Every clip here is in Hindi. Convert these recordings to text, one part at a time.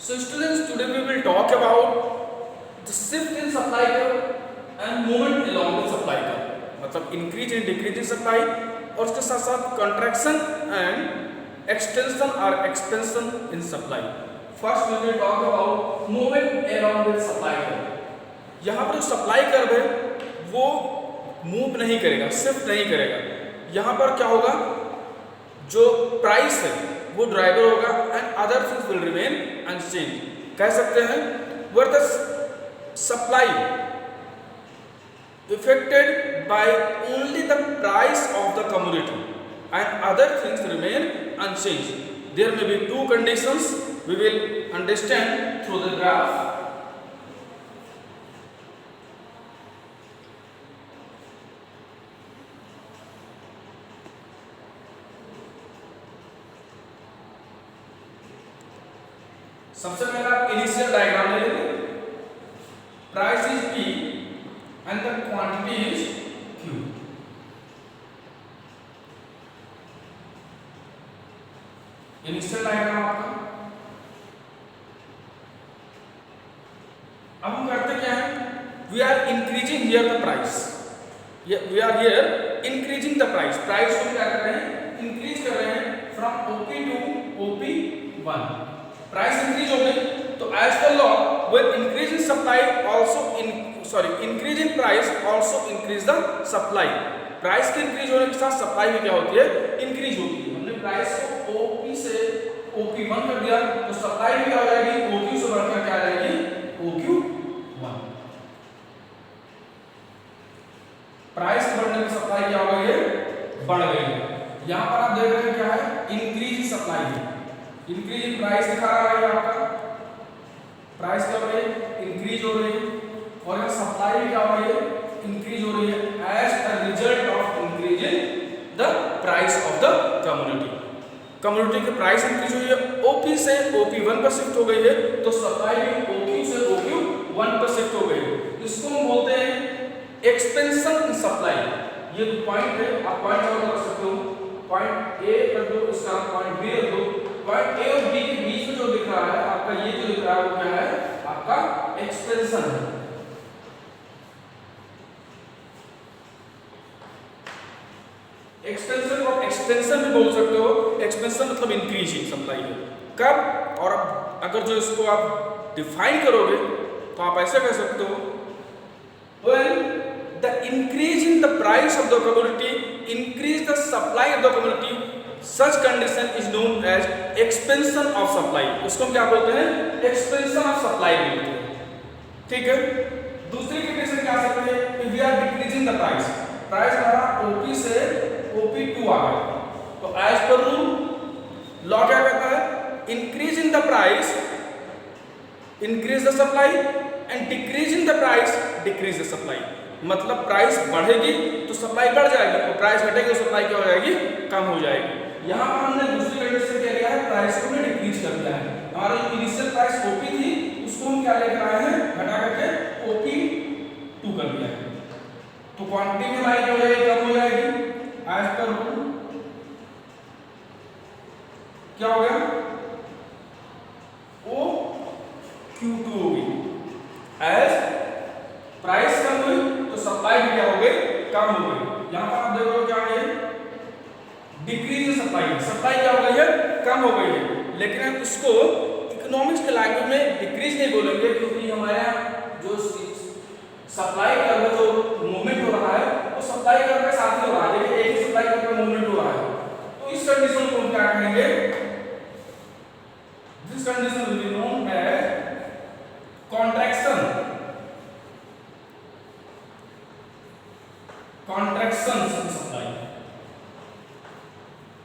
So students, today we will talk about the shift in supply curve and movement along the supply curve. मतलब increase and decrease in supply और उसके साथ साथ contraction and extension or expansion in supply. First we will talk about movement along the supply curve. यहाँ पर जो supply curve है वो move नहीं करेगा, shift नहीं करेगा. यहाँ पर क्या होगा, जो प्राइस है वो ड्राइवर होगा and other things will remain unchanged. कह सकते हैं where the supply affected by only the price of the commodity and other things remain unchanged. There may be two conditions we will understand through the graph. सबसे पहले आप इनिशियल डायग्राम ले लेंगे. Price is P and the quantity is Q. Initial diagram आपका. अब हम करते क्या है, we are increasing here the price. We are here increasing the price. Price को क्या कर रहे हैं, इंक्रीज कर रहे हैं from OP to OP1. Price increase हो गई तो as per law will increase in supply also increase in price also increase the supply. Price के इंक्रीज होने के साथ सप्लाई में क्या होती है, इंक्रीज होती है. हमने प्राइस को OP से OP1 कर दिया तो सप्लाई भी क्या हो जाएगी, OQ से बढ़कर क्या आ जाएगी, OQ1. प्राइस बढ़ने की सप्लाई क्या हो गई है, बढ़ गई है. यहां पर आप देख रहे हैं क्या है, इंक्रीज इन सप्लाई है. इंक्रीज इन प्राइस दिखा रहा है आपका. प्राइस क्या हो रही है, इंक्रीज हो रही है और यहाँ सप्लाई भी क्या हो रही है, इंक्रीज हो रही है as a result of increase in the price of the commodity. Commodity की प्राइस इंक्रीज हुई है, OP से OP1 पर शिफ्ट हो गई है तो सप्लाई भी OQ से OQ1 पर शिफ्ट हो गई है. इसको हम बोलते हैं एक्सपेंशन इन सप्लाई. ये जो पॉइंट है आप पॉइंट और रख सकते हो. पॉइंट A रख दो, इसका पॉइंट B रख दो. पॉइंट A और B के बीच में जो दिख रहा है आपका, ये जो दिख रहा है वो क्या है, आपका एक्सपेंशन है. एक्सपेंशन को एक्सपेंशन भी बोल सकते हो. एक्सपेंशन मतलब इंक्रीजिंग सप्लाई है. कब, और अगर जो इसको आप डिफाइन करोगे तो आप ऐसे कह सकते हो, when the increase in the price of the commodity increase the supply of the commodity, such condition is known as expansion of supply. उसको हम क्या बोलते हैं, expansion of supply बोलते हैं. ठीक है. दूसरी कंडीशन क्या सकते हैं, if we are decreasing the price, price हमारा OP से OP2 आ गया तो एज पर रूल लॉ क्या कहता है, increase in the price increase the supply and decrease in the price decrease the supply. मतलब प्राइस बढ़ेगी तो सप्लाई बढ़ जाएगी और प्राइस घटेगी तो सप्लाई क्या हो जाएगी, कम हो जाएगी. यहाँ पर हमने दूसरी कंडीशन क्या लिया है, प्राइस को हमने डिक्रीज कर दिया है. हमारा जो इनिशियल प्राइस OP थी उसको हम क्या लेकर आए हैं, घटा करके OP2 कर दिया है. तो क्वांटिटी में हमारी क्या हो जाएगी, कम हो जाएगी. एज पर रूल क्या हो गया, OQ2 होगी. एज प्राइस कम हुई तो सप्लाई भी क्या हो गई, कम हो गई. यहां पर आप देखो क्या है, डिक्रीज इन सप्लाई. सप्लाई क्या हो गई है, कम हो गई है. लेकिन हम इसको इकोनॉमिक्स के लैंग्वेज में डिक्रीज नहीं बोलेंगे क्योंकि हमारे जो सप्लाई का जो मूवमेंट हो रहा है वो सप्लाई कर्व के साथ ही हो रहा है. देखिए एक ही सप्लाई कर्व में मूवमेंट हो रहा है तो इस कंडीशन को हम क्या कहेंगे, this condition will be known as contraction. Contraction in supply.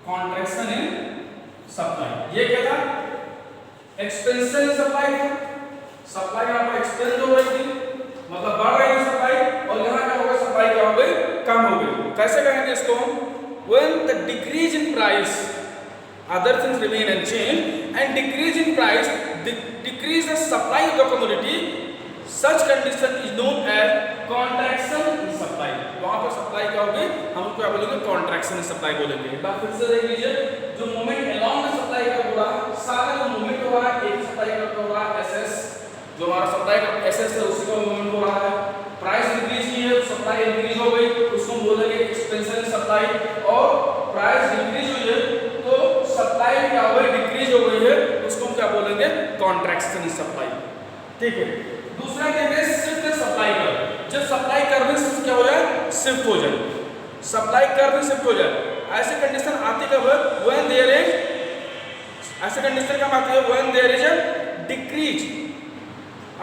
Contraction in supply. ये क्या था, एक्सपेंशन इन सप्लाई था. सप्लाई यहां पर एक्सपेंड हो रही थी मतलब बढ़ रही है सप्लाई और यहां क्या हो गया, सप्लाई क्या हो गई, कम हो गई. कैसे कहेंगे इसको, when the decrease in price other things remain unchanged and decrease in price decrease the supply of the commodity, such condition is known as contraction in supply. वहां पर सप्लाई क्या होगी, हम उसको क्या बोलेंगे, contraction in supply बोलेंगे. एक बार फिर से देख लीजिए, जो मोमेंट along the supply का पूरा सारा जो मोमेंट हो रहा है एक सप्लाई का हो रहा जो हमारा सप्लाई का एसएस है उसी का मूवमेंट हो रहा है। प्राइस इंक्रीज की है, सप्लाई इंक्रीज हो गई, उसको हम बोलेंगे एक्सपेंशन इन सप्लाई। और प्राइस डिक्रीज हुई है तो सप्लाई क्या हो गई, डिक्रीज हो गई है, उसको हम क्या बोलेंगे, कॉन्ट्रैक्शन इन सप्लाई। ठीक है। दूसरा कहते हैं शिफ्ट सप्लाई कर्व। जब सप्लाई कर्व क्या हो जाए, शिफ्ट हो जाए, सप्लाई कर्व शिफ्ट हो जाए, ऐसे कंडीशन आती कब है, व्हेन देयर इज, ऐसे कंडीशन कब आती है, when there is a decrease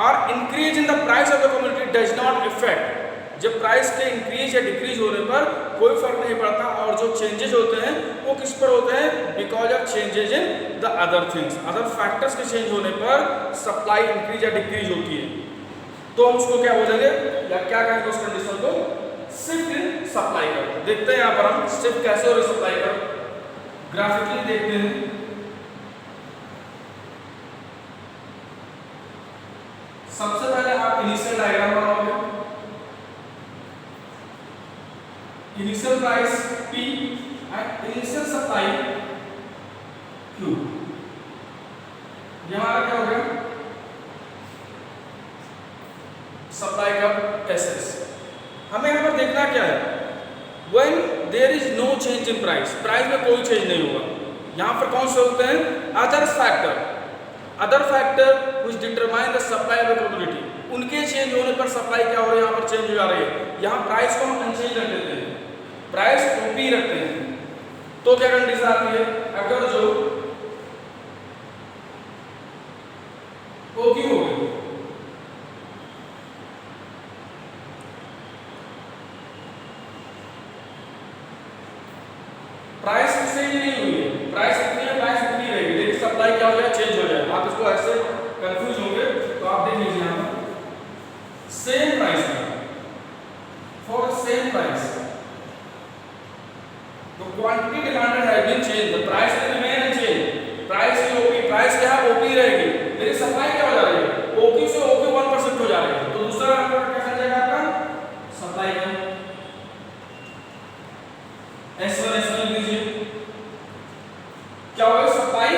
और increase in the price of the commodity does not affect. जब प्राइस के इंक्रीज या डिक्रीज होने पर कोई फर्क नहीं पड़ता, और जो चेंजेस होते हैं वो किस पर होते हैं, because of changes in the other things, other factors के चेंज होने पर सप्लाई इंक्रीज या डिक्रीज होती है। तो हम उसको क्या बोलेंगे या क्या कहेंगे उस कंडीशन को, शिफ्ट इन सप्लाई कर। देखते हैं यहाँ पर हम शिफ्ट कैसे हो रही सप्लाई कर, ग्राफिकली देखते हैं। सबसे पहले आप इनिशियल डायग्राम बनाओगे, initial price P and initial supply Q। ये हमारा क्या हो गया, सप्लाई का SS। हमें यहाँ पर देखना क्या है, when there is no change in price, price में कोई चेंज नहीं होगा। यहाँ पर कौन से होते हैं, other factor, other factor which determine the supply of the commodity, उनके चेंज होने पर सप्लाई क्या हो रही है, यहाँ पर चेंज हो जा रही है। यहाँ प्राइस को हम अनचेंज रख देते हैं, प्राइस OP रखते हैं, तो क्या कंडीशन आती है, अगर जो OQ हो गई, प्राइस चेंज नहीं हुई है, प्राइस कितनी है, प्राइस कितनी रहेगी, लेकिन सप्लाई क्या हो जाए, चेंज हो जाए। आप इसको ऐसे कंफ्यूज होंगे तो आप देख लीजिए यहाँ पर, सेम प्राइस है, for same price the quantity demanded has been change, the price will remain unchanged. Price की ओपी, प्राइस क्या है, ओपी रहेगी, लेकिन सप्लाई क्या हो जा रही है, ओक्यू से ओक्यू 1% हो जा रही है। तो दूसरा क्या बन जाएगा आपका, सप्लाई का S1 लीजिए, क्या होगा, सप्लाई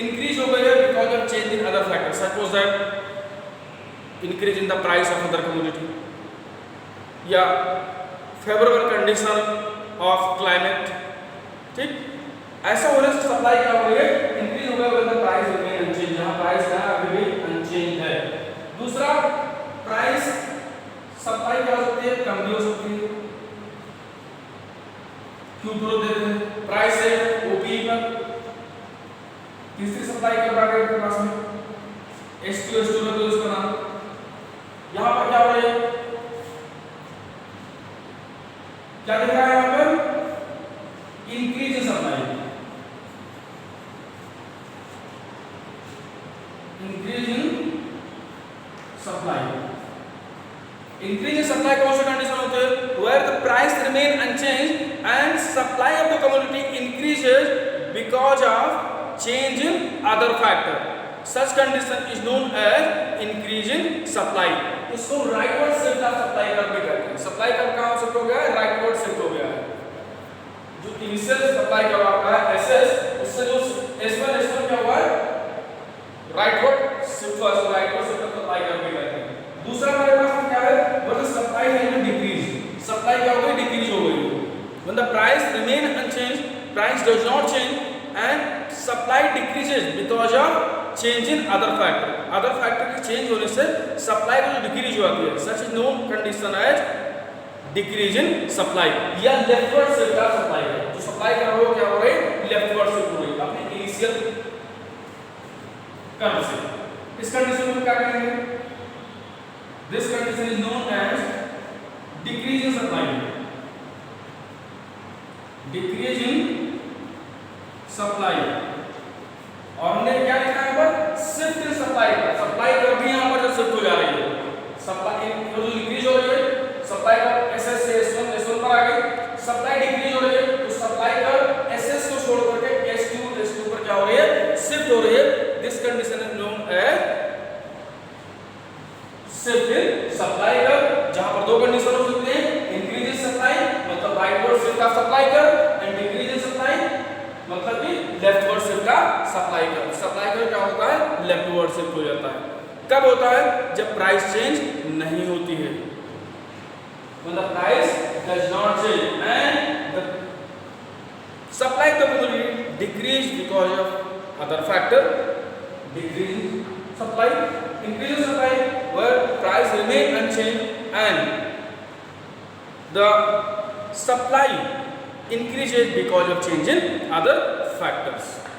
इंक्रीज हो गई है because of change in other factor, suppose that increase in the price of other commodity या फेवरेबल कंडीशन ऑफ क्लाइमेट। ठीक, ऐसा होने से सप्लाई क्या हो रही है, इंक्रीज हो गया, when the price remain unchanged, जहां प्राइस क्या है, अभी भी अनचेंज है। दूसरा, प्राइस सप्लाई क्या हो सकती है, कम भी हो सकती है, क्यों ग्रोथ देते हैं, प्राइस है ओपी पर। तीसरी सप्लाई कर ब्रैकेट के पास में S2 में, तो इसका नाम यहां पर क्या हो रहा है, क्या दिख रहा है यहां पर, increase in supply, increase in supply. Increase in supply कौन से कंडीशन होते हैं, where the price remain unchanged and supply of the commodity increases because of change in other factor, such condition is known as increase in supply। इसको rightward shift of supply curve भी कहते हैं। सप्लाई कर्व कहां शिफ्ट हो गया है, राइटवर्ड शिफ्ट हो गया है। जो इनिशियल सप्लाई कर्व आपका है SS, उससे जो S1 क्या हुआ है, राइटवर्ड शिफ्ट हुआ, इसको rightward shift of supply curve भी कहते हैं। दूसरा हमारे पास क्या है, when supply has been decrease, supply क्या हो गई, डिक्रीज हो गई। When the price remain unchanged, price does not change and supply decreases because of change in other factor, other factor के change होने से supply को जो decrease होती है, such is known condition as decrease in supply या leftward shift का supply है। जो supply कर रहा हो क्या हो रही है, leftward shift हो रही है अपने initial कर्व से। इस कंडीशन को क्या कहेंगे, this condition is known as decrease in supply, decrease in supply. और हमने क्या लिखा है पर, शिफ्ट इन सप्लाई का, सप्लाई कर भी यहां पर जो शिफ्ट हो जा रही है, सप्लाई जो डिक्रीज हो रही है, सप्लाई का SS से S1 पर आ गई, सप्लाई डिक्रीज हो रही है, तो सप्लाई का SS को छोड़ करके S2 पर क्या हो रही है, शिफ्ट हो रही है। This condition is known as shift in supply का, जहां पर दो कंडीशन हो सकती है, इंक्रीज इन सप्लाई मतलब rightward shift of supply curve, and decrease in supply मतलब कि लेफ्टवर्ड शिफ्ट का सप्लाई कर। सप्लाई कर क्या होता है, लेफ्टवर्ड शिफ्ट हो जाता है। कब होता है? जब प्राइस चेंज नहीं होती है, when the price does not change and the supply capability decrease because of other factor. Decrease supply, increase supply where price remain unchanged and the supply increases because of change in other factors.